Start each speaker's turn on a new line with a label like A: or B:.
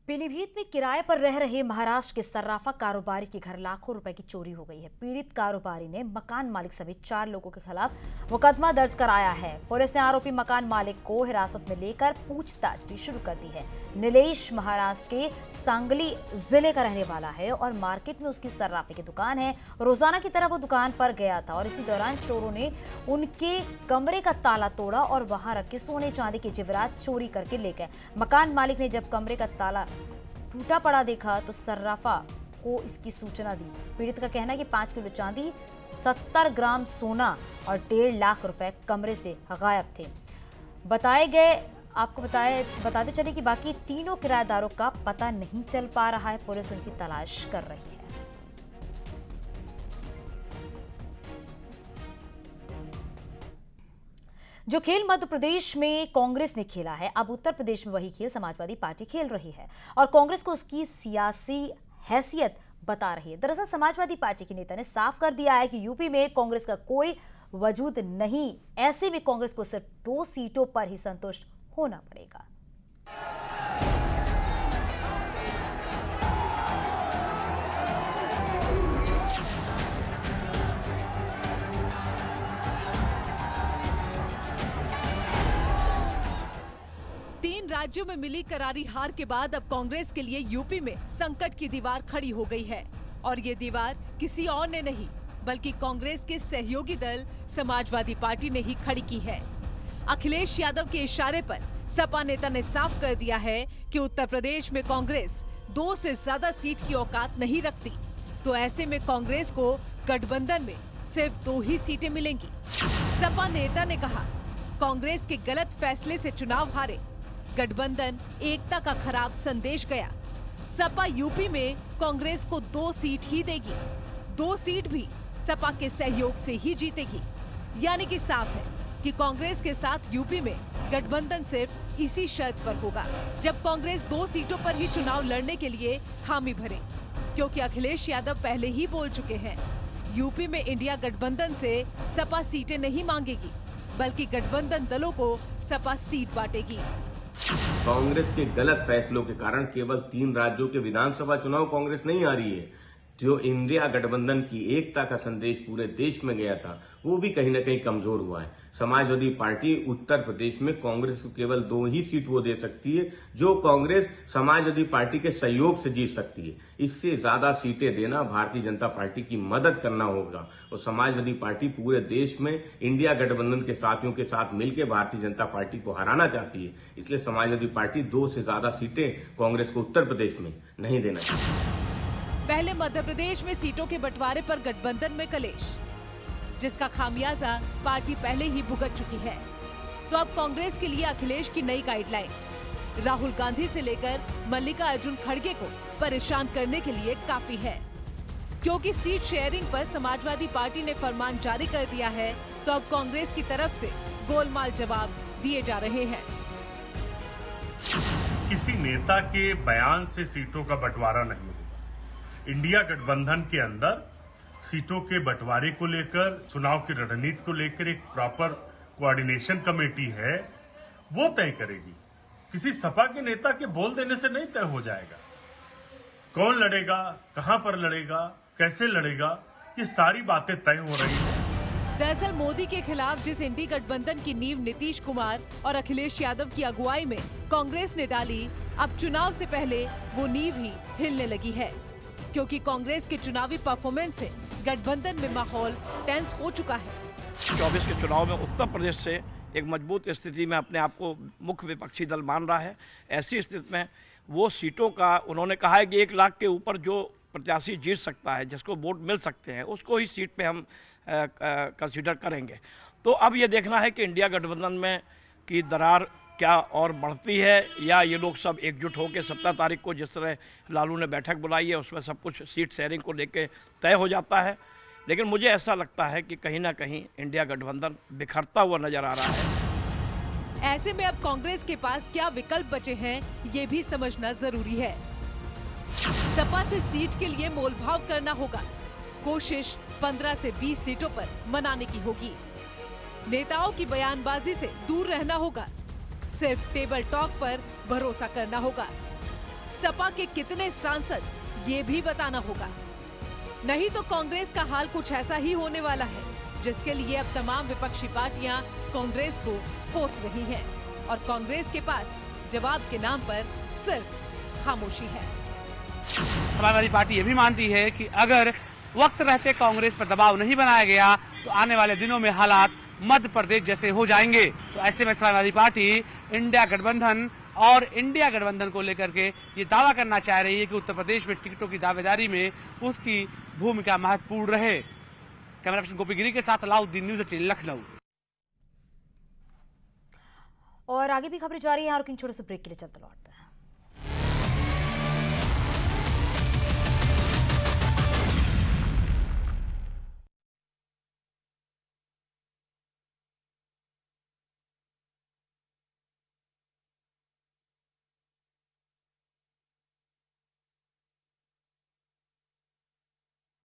A: पीलीभीत में किराए पर रह रहे महाराष्ट्र के सर्राफा कारोबारी के घर लाखों रुपए की चोरी हो गई है। पीड़ित कारोबारी ने मकान मालिक समेत 4 लोगों के खिलाफ मुकदमा दर्ज कराया है। पुलिस ने आरोपी मकान मालिक को हिरासत में लेकर पूछताछ भी शुरू कर दी है। नीलेश महाराष्ट्र के सांगली जिले का रहने वाला है और मार्केट में उसकी सर्राफे की दुकान है। रोजाना की तरह वो दुकान पर गया था और इसी दौरान चोरों ने उनके कमरे का ताला तोड़ा और वहां रखे सोने चांदी के जेवरात चोरी करके ले गए। मकान मालिक ने जब कमरे का ताला टूटा पड़ा देखा तो सर्राफा को इसकी सूचना दी। पीड़ित का कहना है कि 5 किलो चांदी, 70 ग्राम सोना और 1.5 लाख रुपए कमरे से गायब थे। बताते चले कि बाकी तीनों किराएदारों का पता नहीं चल पा रहा है। पुलिस उनकी तलाश कर रही है। जो खेल मध्य प्रदेश में कांग्रेस ने खेला है, अब उत्तर प्रदेश में वही खेल समाजवादी पार्टी खेल रही है और कांग्रेस को उसकी सियासी हैसियत बता रही है। दरअसल समाजवादी पार्टी के नेता ने साफ कर दिया है कि यूपी में कांग्रेस का कोई वजूद नहीं। ऐसे में कांग्रेस को सिर्फ 2 सीटों पर ही संतुष्ट होना पड़ेगा।
B: राज्यों में मिली करारी हार के बाद अब कांग्रेस के लिए यूपी में संकट की दीवार खड़ी हो गई है और ये दीवार किसी और ने नहीं बल्कि कांग्रेस के सहयोगी दल समाजवादी पार्टी ने ही खड़ी की है। अखिलेश यादव के इशारे पर सपा नेता ने साफ कर दिया है कि उत्तर प्रदेश में कांग्रेस 2 से ज्यादा सीट की औकात नहीं रखती, तो ऐसे में कांग्रेस को गठबंधन में सिर्फ 2 ही सीटें मिलेंगी। सपा नेता ने कहा, कांग्रेस के गलत फैसले से चुनाव हारे, गठबंधन एकता का खराब संदेश गया। सपा यूपी में कांग्रेस को 2 सीट ही देगी, 2 सीट भी सपा के सहयोग से ही जीतेगी। यानी कि साफ है कि कांग्रेस के साथ यूपी में गठबंधन सिर्फ इसी शर्त पर होगा जब कांग्रेस 2 सीटों पर ही चुनाव लड़ने के लिए हामी भरे, क्योंकि अखिलेश यादव पहले ही बोल चुके हैं, यूपी में इंडिया गठबंधन से सपा सीटें नहीं मांगेगी बल्कि गठबंधन दलों को सपा सीट बांटेगी।
C: कांग्रेस के गलत फैसलों के कारण केवल 3 राज्यों के विधानसभा चुनाव कांग्रेस नहीं आ रही है। जो इंडिया गठबंधन की एकता का संदेश पूरे देश में गया था, वो भी कहीं न कहीं कमजोर हुआ है। समाजवादी पार्टी उत्तर प्रदेश में कांग्रेस को केवल 2 ही सीट वो दे सकती है जो कांग्रेस समाजवादी पार्टी के सहयोग से जीत सकती है। इससे ज्यादा सीटें देना भारतीय जनता पार्टी की मदद करना होगा और समाजवादी पार्टी पूरे देश में इंडिया गठबंधन के साथियों के साथ मिलकर भारतीय जनता पार्टी को हराना चाहती है। इसलिए समाजवादी पार्टी 2 से ज्यादा सीटें कांग्रेस को उत्तर प्रदेश में नहीं देना चाहिए।
B: पहले मध्य प्रदेश में सीटों के बंटवारे पर गठबंधन में कलेश, जिसका खामियाजा पार्टी पहले ही भुगत चुकी है। तो अब कांग्रेस के लिए अखिलेश की नई गाइडलाइन, राहुल गांधी से लेकर मल्लिकार्जुन खड़गे को परेशान करने के लिए काफी है, क्योंकि सीट शेयरिंग पर समाजवादी पार्टी ने फरमान जारी कर दिया है। तो अब कांग्रेस की तरफ से गोलमाल जवाब दिए जा रहे हैं।
D: किसी नेता के बयान से सीटों का बंटवारा नहीं होगा। इंडिया गठबंधन के अंदर सीटों के बंटवारे को लेकर, चुनाव की रणनीति को लेकर एक प्रॉपर कोऑर्डिनेशन कमेटी है, वो तय करेगी। किसी सपा के नेता के बोल देने से नहीं तय हो जाएगा। कौन लड़ेगा, कहां पर लड़ेगा, कैसे लड़ेगा, ये सारी बातें तय हो रही हैं।
B: दरअसल मोदी के खिलाफ जिस इंडी गठबंधन की नींव नीतीश कुमार और अखिलेश यादव की अगुवाई में कांग्रेस ने डाली, अब चुनाव से पहले वो नींव ही हिलने लगी है, क्योंकि कांग्रेस के चुनावी परफॉर्मेंस से गठबंधन में माहौल टेंस हो चुका है।
E: 24 के चुनाव में उत्तर प्रदेश से एक मजबूत स्थिति में अपने आप को मुख्य विपक्षी दल मान रहा है। ऐसी स्थिति में वो सीटों का उन्होंने कहा है कि 1 लाख के ऊपर जो प्रत्याशी जीत सकता है, जिसको वोट मिल सकते हैं, उसको ही सीट पे हम कंसीडर करेंगे। तो अब ये देखना है कि इंडिया गठबंधन में की दरार क्या और बढ़ती है या ये लोग सब एकजुट होकर 17 तारीख को जिस तरह लालू ने बैठक बुलाई है उसमें सब कुछ सीट शेयरिंग को लेकर तय हो जाता है। लेकिन मुझे ऐसा लगता है कि कहीं ना कहीं इंडिया गठबंधन बिखरता हुआ नजर आ रहा है।
B: ऐसे में अब कांग्रेस के पास क्या विकल्प बचे हैं, ये भी समझना जरूरी है। सपा से सीट के लिए मोलभाव करना होगा। कोशिश 15 से 20 सीटों पर मनाने की होगी। नेताओं की बयानबाजी से दूर रहना होगा। सिर्फ टेबल टॉक पर भरोसा करना होगा। सपा के कितने सांसद, ये भी बताना होगा। नहीं तो कांग्रेस का हाल कुछ ऐसा ही होने वाला है, जिसके लिए अब तमाम विपक्षी पार्टियां कांग्रेस को कोस रही हैं और कांग्रेस के पास जवाब के नाम पर सिर्फ खामोशी है।
F: समाजवादी पार्टी ये भी मानती है कि अगर वक्त रहते कांग्रेस पर दबाव नहीं बनाया गया तो आने वाले दिनों में हालात मध्य प्रदेश जैसे हो जाएंगे। तो ऐसे में समाजवादी पार्टी इंडिया गठबंधन और इंडिया गठबंधन को लेकर के ये दावा करना चाह रही है कि उत्तर प्रदेश में टिकटों की दावेदारी में उसकी भूमिका महत्वपूर्ण रहे। कैमरा पर्सन गोपी गिरी के साथ अलाउद्दीन, न्यूज़ 18 लखनऊ।
A: और आगे भी खबरें जारी हैं और छोटे से ब्रेक के लिए चलते लौटते हैं।